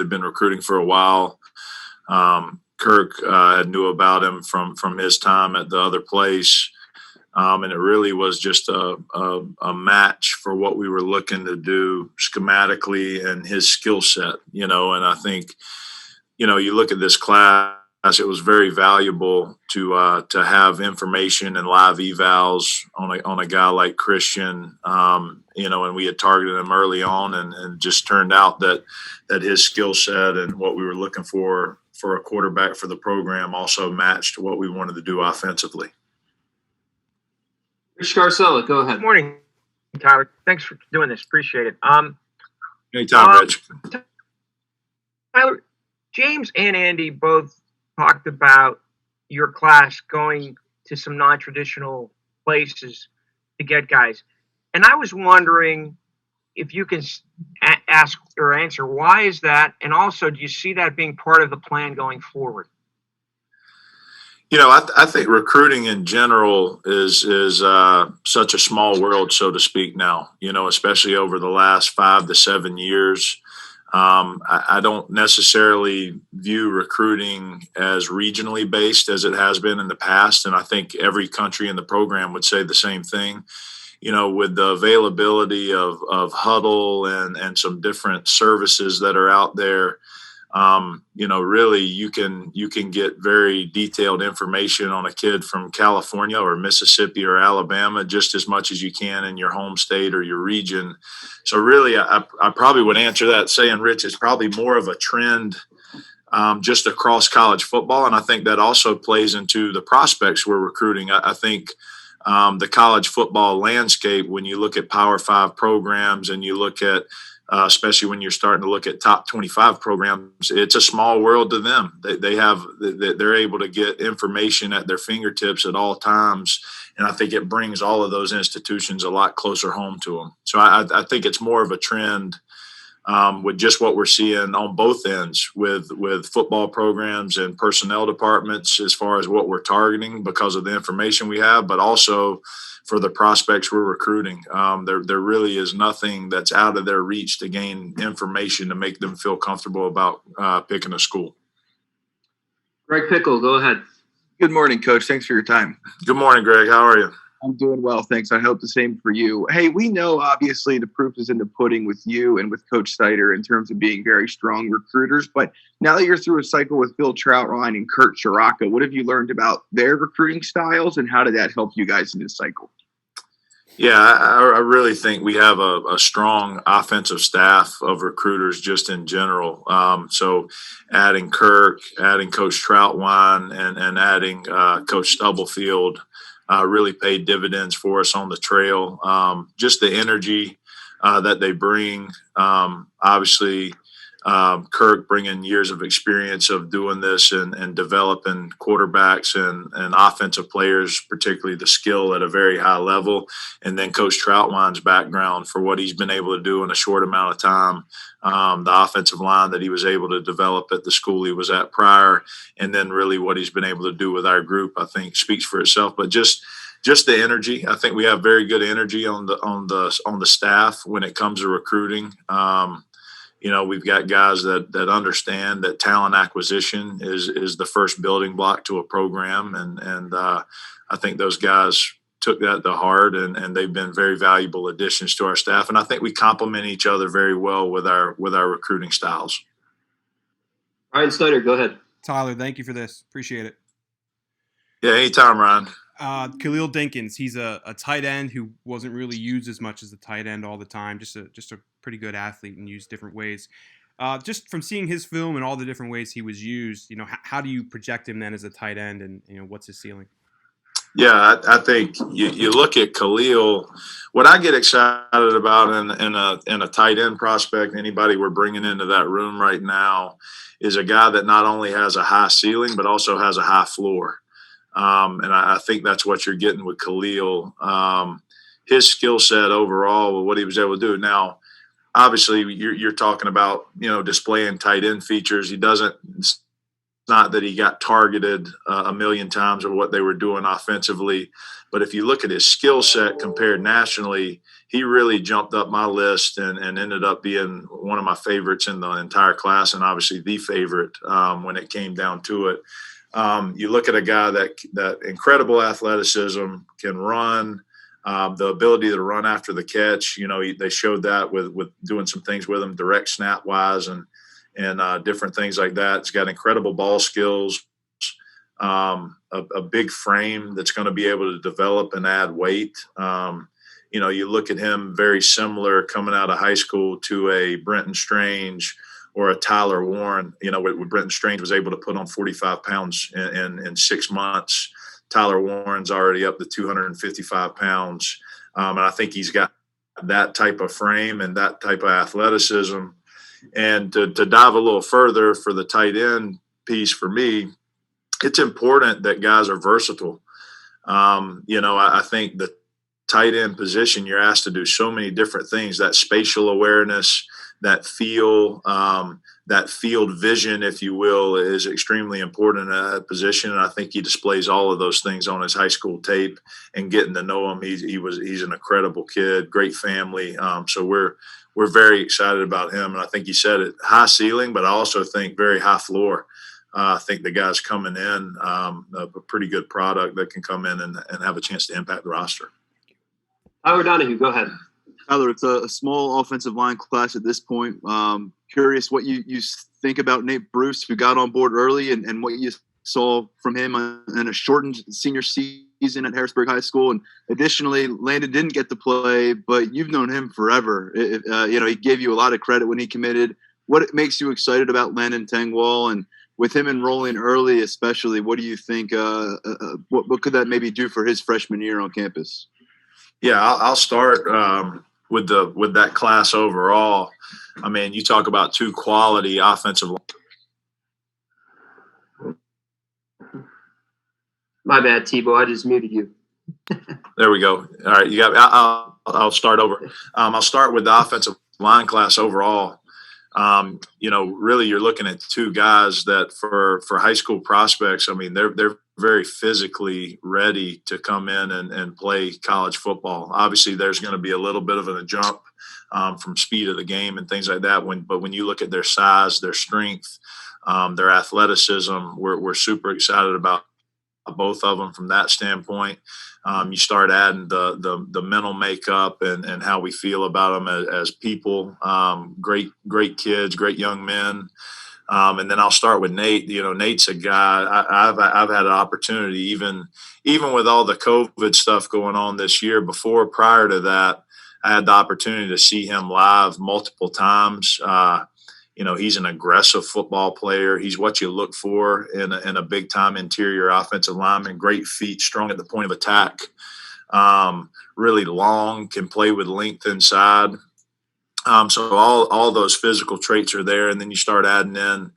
had been recruiting for a while. Kirk knew about him from his time at the other place. And it really was just a match for what we were looking to do schematically and his skill set, and I think, you look at this class, it was very valuable to have information and live evals on a guy like Christian, and we had targeted him early on and just turned out that his skill set and what we were looking for a quarterback for the program also matched what we wanted to do offensively. Rich Scarcella, go ahead. Good morning, Tyler. Thanks for doing this. Appreciate it. Anytime, Rich. Tyler, James and Andy both talked about your class going to some non-traditional places to get guys. And I was wondering if you can ask or answer, why is that? And also, do you see that being part of the plan going forward? I think recruiting in general is such a small world, so to speak now, especially over the last 5 to 7 years. I don't necessarily view recruiting as regionally based as it has been in the past. And I think every country in the program would say the same thing. With the availability of Huddle and some different services that are out there, really you can get very detailed information on a kid from California or Mississippi or Alabama just as much as you can in your home state or your region. So really, I probably would answer that saying, Rich, it's probably more of a trend just across college football. And I think that also plays into the prospects we're recruiting. I think the college football landscape, when you look at Power 5 programs and you look at especially when you're starting to look at top 25 programs, it's a small world to them. They're able to get information at their fingertips at all times. And I think it brings all of those institutions a lot closer home to them. So I think it's more of a trend with just what we're seeing on both ends with football programs and personnel departments as far as what we're targeting because of the information we have, but also for the prospects we're recruiting. There really is nothing that's out of their reach to gain information to make them feel comfortable about picking a school. Greg Pickle, go ahead. Good morning, Coach. Thanks for your time. Good morning, Greg. How are you? I'm doing well, thanks. I hope the same for you. Hey, we know obviously the proof is in the pudding with you and with Coach Snyder in terms of being very strong recruiters. But now that you're through a cycle with Phil Troutline and Kurt Chiraka, what have you learned about their recruiting styles and how did that help you guys in this cycle? Yeah, I really think we have a strong offensive staff of recruiters just in general. So adding Kirk, adding Coach Troutwine, and adding Coach Stubblefield really paid dividends for us on the trail. Just the energy that they bring. Obviously, Kirk bringing years of experience of doing this and developing quarterbacks and offensive players, particularly the skill at a very high level. And then Coach Troutwine's background for what he's been able to do in a short amount of time. The offensive line that he was able to develop at the school he was at prior, and then really what he's been able to do with our group, I think speaks for itself. But just the energy, I think we have very good energy on the staff when it comes to recruiting. We've got guys that understand that talent acquisition is the first building block to a program, and I think those guys took that to heart, and they've been very valuable additions to our staff. And I think we complement each other very well with our recruiting styles. Ryan Snyder, go ahead. Tyler, thank you for this. Appreciate it. Yeah, anytime, Ryan. Khalil Dinkins, he's a tight end who wasn't really used as much as a tight end all the time. Just a pretty good athlete and used different ways. Just from seeing his film and all the different ways he was used, how do you project him then as a tight end, and what's his ceiling? Yeah, I think you look at Khalil. What I get excited about in a tight end prospect, anybody we're bringing into that room right now, is a guy that not only has a high ceiling but also has a high floor. And I think that's what you're getting with Khalil. His skill set overall, what he was able to do. Now, obviously, you're talking about displaying tight end features. He doesn't not that he got targeted a million times or what they were doing offensively, but if you look at his skill set compared nationally, he really jumped up my list and ended up being one of my favorites in the entire class, and obviously the favorite when it came down to it. You look at a guy that incredible athleticism, can run, the ability to run after the catch. They showed that with doing some things with him, direct snap wise and different things like that. He's got incredible ball skills, a big frame that's going to be able to develop and add weight. You look at him very similar coming out of high school to a Brenton Strange or a Tyler Warren. What Brenton Strange was able to put on 45 pounds in 6 months. Tyler Warren's already up to 255 pounds. And I think he's got that type of frame and that type of athleticism. And to dive a little further for the tight end piece for me, it's important that guys are versatile. I think the tight end position, you're asked to do so many different things. That spatial awareness, that field vision, if you will, is extremely important in that position. And I think he displays all of those things on his high school tape and getting to know him. He's an incredible kid, great family. So we're very excited about him. And I think you said it, high ceiling, but I also think very high floor. I think the guy's coming in, a pretty good product that can come in and have a chance to impact the roster. Howard Donahue, go ahead. Tyler, it's a small offensive line class at this point. Curious what you think about Nate Bruce, who got on board early, and what you saw from him in a shortened senior season at Harrisburg High School. And additionally, Landon didn't get to play, but you've known him forever. He gave you a lot of credit when he committed. What makes you excited about Landon Tengwall? And with him enrolling early especially, what do you think what could that maybe do for his freshman year on campus? Yeah, I'll start with that class overall. I mean, you talk about two quality offensive. My bad, Tebow. I just muted you. There we go. All right, you got. I'll start over. I'll start with the offensive line class overall. Really, you're looking at two guys that for high school prospects. I mean, they're very physically ready to come in and play college football. Obviously, there's going to be a little bit of a jump from speed of the game and things like that. But when you look at their size, their strength, their athleticism, we're super excited about both of them from that standpoint. You start adding the mental makeup and how we feel about them as people. Great kids, great young men. And then I'll start with Nate. Nate's a guy I've had an opportunity, even with all the COVID stuff going on this year. Prior to that, I had the opportunity to see him live multiple times. He's an aggressive football player. He's what you look for in a big time interior offensive lineman. Great feet, strong at the point of attack. Really long, can play with length inside. So all those physical traits are there, and then you start adding in,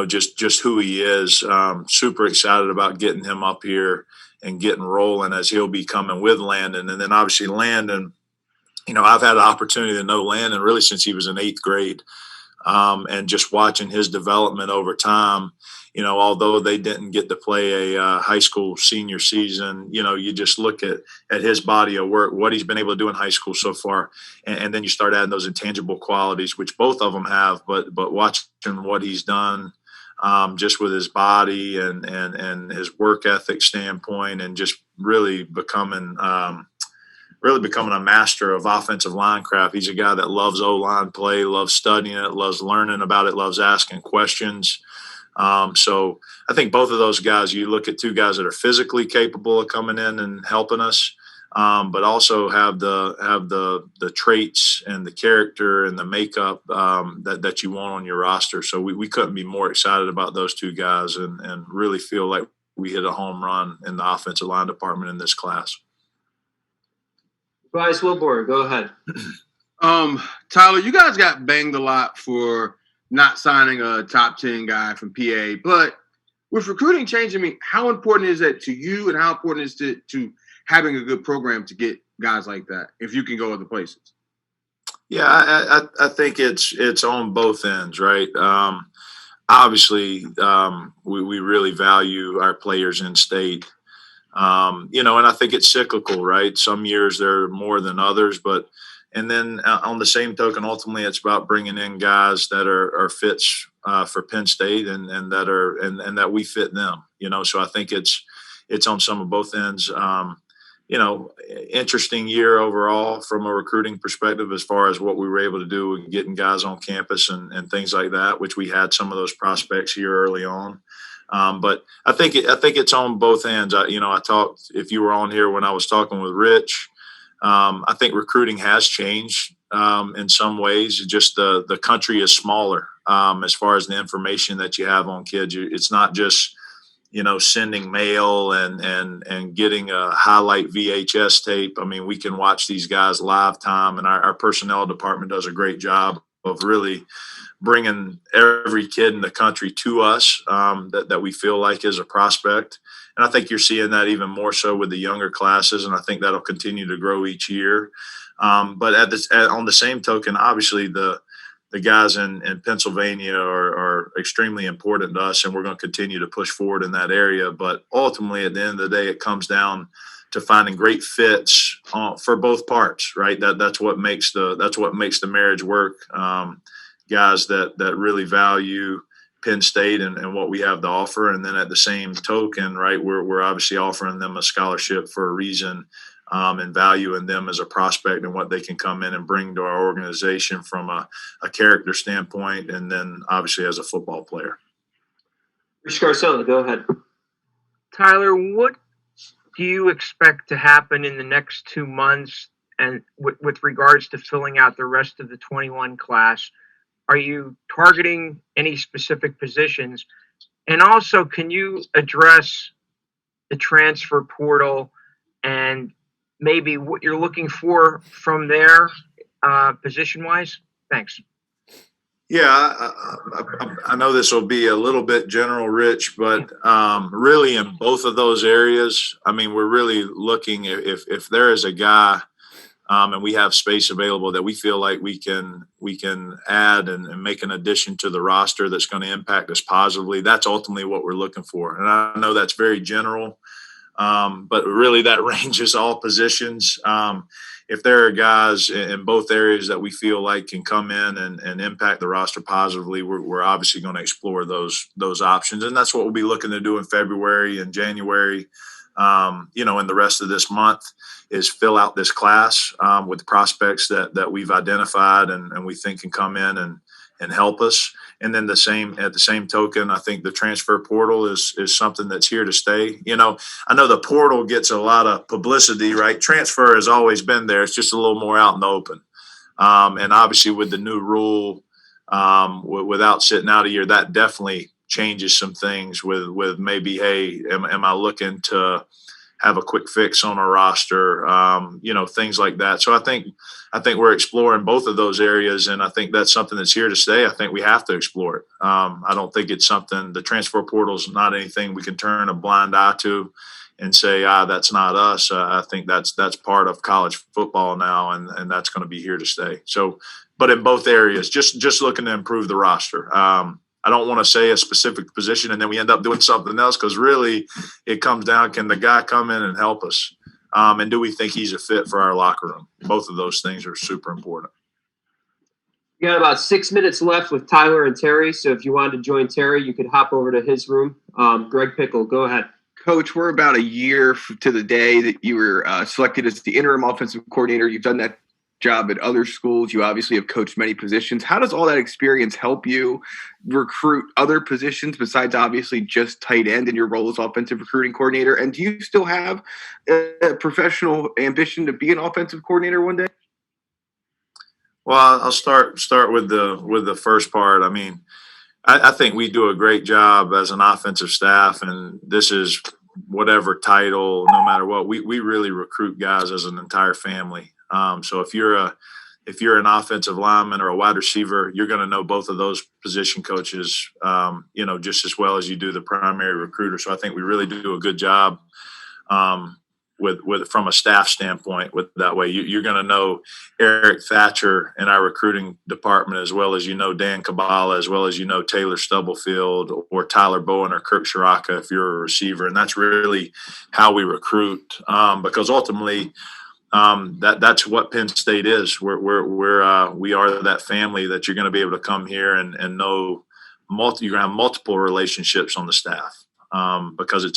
just who he is. Super excited about getting him up here and getting rolling as he'll be coming with Landon, and then obviously Landon. I've had the opportunity to know Landon really since he was in 8th grade, and just watching his development over time. Although they didn't get to play a high school senior season, you just look at his body of work, what he's been able to do in high school so far. And then you start adding those intangible qualities, which both of them have, but watching what he's done just with his body and his work ethic standpoint, and just really becoming a master of offensive line craft. He's a guy that loves O-line play, loves studying it, loves learning about it, loves asking questions. So I think both of those guys, you look at two guys that are physically capable of coming in and helping us, but also have the traits and the character and the makeup that you want on your roster. So we couldn't be more excited about those two guys and really feel like we hit a home run in the offensive line department in this class. Bryce Wilbur, go ahead. Tyler, you guys got banged a lot for not signing a top 10 guy from PA, but with recruiting changing, how important is that to you, and how important is it to having a good program to get guys like that if you can go other places? Yeah, I think it's on both ends, right? obviously, we really value our players in state. And I think it's cyclical, right? Some years they're more than others, but and then on the same token, ultimately, it's about bringing in guys that are fits for Penn State and that are and that we fit them. So I think it's on some of both ends. Interesting year overall from a recruiting perspective as far as what we were able to do and getting guys on campus and things like that, which we had some of those prospects here early on. But I think it's on both ends. I talked, if you were on here when I was talking with Rich, I think recruiting has changed in some ways. Just the country is smaller as far as the information that you have on kids. It's not just sending mail and getting a highlight VHS tape. I mean, we can watch these guys live time, and our personnel department does a great job of really bringing every kid in the country to us that we feel like is a prospect. And I think you're seeing that even more so with the younger classes, and I think that'll continue to grow each year. But on the same token, obviously the guys in Pennsylvania are extremely important to us, and we're going to continue to push forward in that area. But ultimately, at the end of the day, it comes down to finding great fits for both parts, right? That's what makes the marriage work. Guys that really value Penn State and what we have to offer, and then at the same token, right, we're obviously offering them a scholarship for a reason, and valuing them as a prospect and what they can come in and bring to our organization from a character standpoint, and then obviously as a football player. Rich Scarcella, go ahead. Tyler, what do you expect to happen in the next 2 months and with regards to filling out the rest of the 21 class? Are you targeting any specific positions? And also, can you address the transfer portal and maybe what you're looking for from there position-wise? Thanks. Yeah, I know this will be a little bit general, Rich, but really in both of those areas, I mean, we're really looking if there is a guy and we have space available that we feel like we can add and make an addition to the roster that's going to impact us positively. That's ultimately what we're looking for. And I know that's very general, but really that ranges all positions. If there are guys in both areas that we feel like can come in and impact the roster positively, we're obviously going to explore those options. And that's what we'll be looking to do in February and January, and the rest of this month is fill out this class with prospects that we've identified and we think can come in and help us. And then at the same token, I think the transfer portal is something that's here to stay. I know the portal gets a lot of publicity, right? Transfer has always been there. It's just a little more out in the open. And obviously with the new rule, without sitting out a year, that definitely changes some things with maybe, hey, am I looking to have a quick fix on a roster, things like that. So I think we're exploring both of those areas, and I think that's something that's here to stay. I think we have to explore it. I don't think it's something, the transfer portal is not anything we can turn a blind eye to and say, that's not us. I think that's part of college football now, and that's going to be here to stay. So, but in both areas, just looking to improve the roster. I don't want to say a specific position and then we end up doing something else, because really it comes down, can the guy come in and help us? And do we think he's a fit for our locker room? Both of those things are super important. We got about 6 minutes left with Tyler and Terry. So if you wanted to join Terry, you could hop over to his room. Greg Pickle, go ahead. Coach, we're about a year to the day that you were selected as the interim offensive coordinator. You've done that job at other schools. You obviously have coached many positions. How does all that experience help you recruit other positions besides obviously just tight end in your role as offensive recruiting coordinator? And do you still have a professional ambition to be an offensive coordinator one day? Well, I'll start with the first part. I mean, I think we do a great job as an offensive staff, and this is whatever title, no matter what, we really recruit guys as an entire family. So if you're an offensive lineman or a wide receiver, you're going to know both of those position coaches, just as well as you do the primary recruiter. So I think we really do a good job with from a staff standpoint. With that way, you're going to know Eric Thatcher in our recruiting department, as well as Dan Kabbalah, as well as Taylor Stubblefield or Tyler Bowen or Kirk Shiraka if you're a receiver, and that's really how we recruit, because ultimately. That's what Penn State is. We are that family that you're going to be able to come here and know you're going to have multiple relationships on the staff, because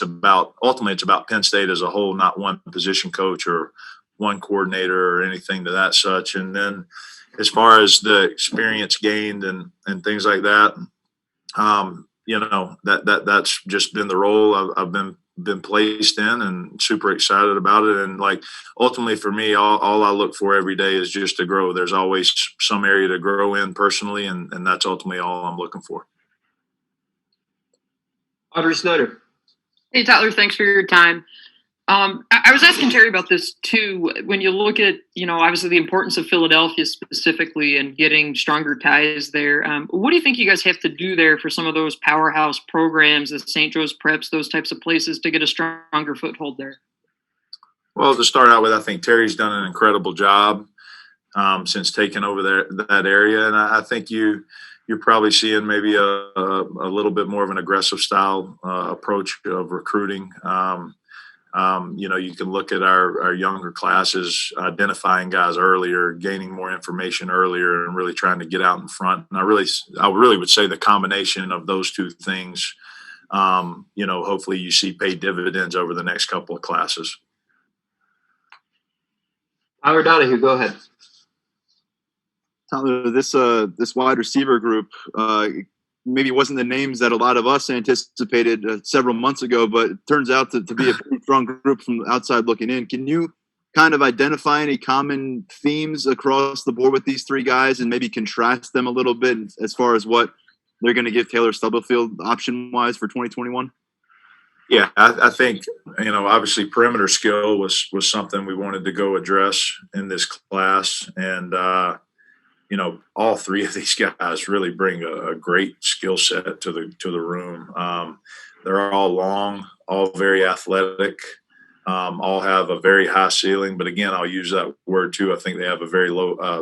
ultimately it's about Penn State as a whole, not one position coach or one coordinator or anything to that such. And then as far as the experience gained and things like that, that's just been the role I've been placed in, and super excited about it. And ultimately for me, all I look for every day is just to grow. There's always some area to grow in personally, and that's ultimately all I'm looking for. Audrey Snyder. Hey, Tyler, thanks for your time. I was asking Terry about this too. When you look at, obviously the importance of Philadelphia specifically and getting stronger ties there, what do you think you guys have to do there for some of those powerhouse programs, the St. Joe's Preps, those types of places, to get a stronger foothold there? Well, to start out with, I think Terry's done an incredible job since taking over that area, and I think you're probably seeing maybe a little bit more of an aggressive style approach of recruiting. You can look at our younger classes, identifying guys earlier, gaining more information earlier, and really trying to get out in front. And I really would say the combination of those two things, hopefully you see pay dividends over the next couple of classes. Howard Donahue, go ahead. Tyler, this wide receiver group maybe wasn't the names that a lot of us anticipated several months ago, but it turns out to be a pretty strong group from the outside looking in. Can you kind of identify any common themes across the board with these three guys and maybe contrast them a little bit as far as what they're going to give Taylor Stubblefield option-wise for 2021? Yeah, I think, obviously perimeter skill was something we wanted to go address in this class. And, all three of these guys really bring a great skill set to the room. They're all long, all very athletic, all have a very high ceiling. But again, I'll use that word too. I think they have a very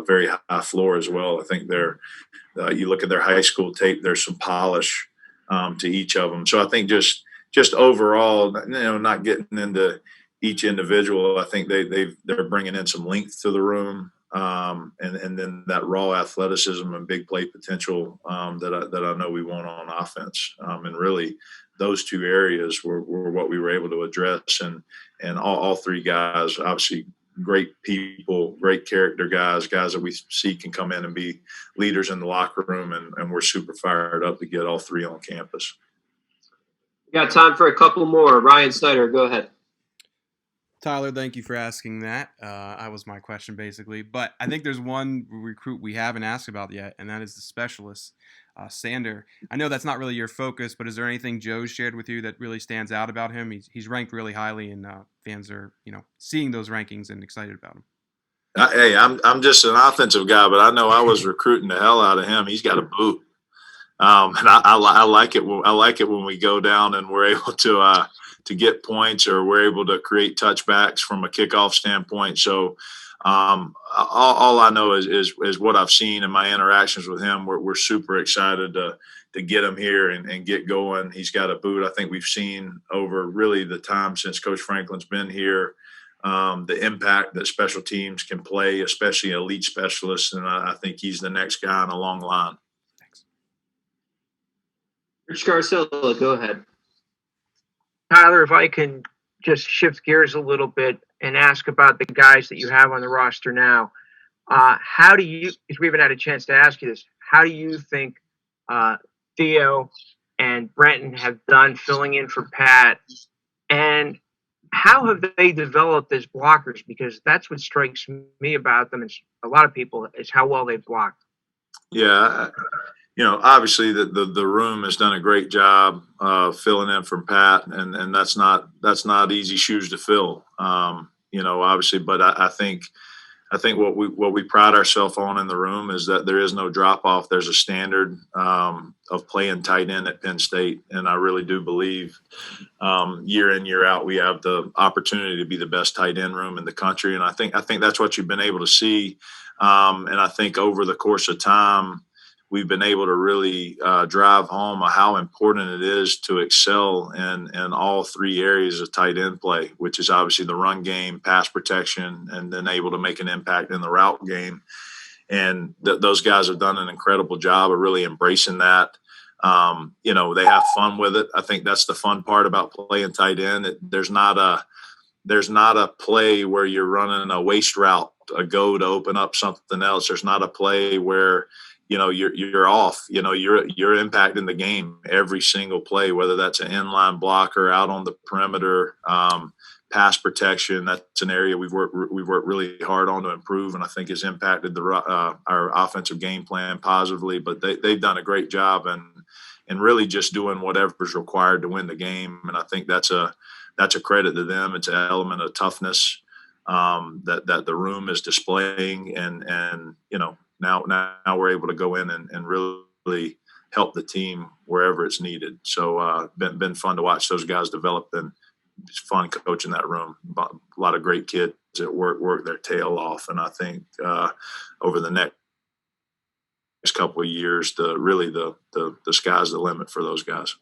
very high floor as well. I think you look at their high school tape, there's some polish to each of them. So I think just overall, not getting into each individual, I think they're bringing in some length to the room. And then that raw athleticism and big play potential that I know we want on offense. And really those two areas were what we were able to address. And all three guys, obviously great people, great character guys that we see can come in and be leaders in the locker room. And we're super fired up to get all three on campus. We got time for a couple more. Ryan Snyder, go ahead. Tyler, thank you for asking that. That was my question, basically. But I think there's one recruit we haven't asked about yet, and that is the specialist, Sander. I know that's not really your focus, but is there anything Joe shared with you that really stands out about him? He's ranked really highly, and fans are, seeing those rankings and excited about him. Hey, I'm just an offensive guy, but I know I was recruiting the hell out of him. He's got a boot, and I like it. I like it when we go down and we're able to get points, or we're able to create touchbacks from a kickoff standpoint. So all I know is what I've seen in my interactions with him. We're super excited to get him here and get going. He's got a boot. I think we've seen over really the time since Coach Franklin's been here, the impact that special teams can play, especially elite specialists. And I think he's the next guy on a long line. Thanks. Rich Garcella, go ahead. Tyler, if I can just shift gears a little bit and ask about the guys that you have on the roster now. How do you, because we haven't had a chance to ask you this, how do you think Theo and Brenton have done filling in for Pat? And how have they developed as blockers? Because that's what strikes me about them, and a lot of people, is how well they've blocked. Yeah. Obviously the room has done a great job filling in from Pat, and that's not easy shoes to fill. Obviously, but I think I think what we pride ourselves on in the room is that there is no drop off. There's a standard of playing tight end at Penn State, and I really do believe year in year out we have the opportunity to be the best tight end room in the country, and I think that's what you've been able to see. And I think over the course of time, we've been able to really drive home how important it is to excel in all three areas of tight end play, which is obviously the run game, pass protection, and then able to make an impact in the route game. And those guys have done an incredible job of really embracing that. They have fun with it. I think that's the fun part about playing tight end. There's not a play where you're running a waste route, a go to open up something else. There's not a play where you're off. You're impacting the game every single play, whether that's an inline blocker out on the perimeter, pass protection. That's an area we've worked really hard on to improve, and I think has impacted our offensive game plan positively. But they've done a great job and really just doing whatever's required to win the game, and I think that's a credit to them. It's an element of toughness that the room is displaying, and now we're able to go in and really help the team wherever it's needed. So been fun to watch those guys develop, and it's fun coaching that room. A lot of great kids that work their tail off, and I think over the next couple of years, the sky's the limit for those guys.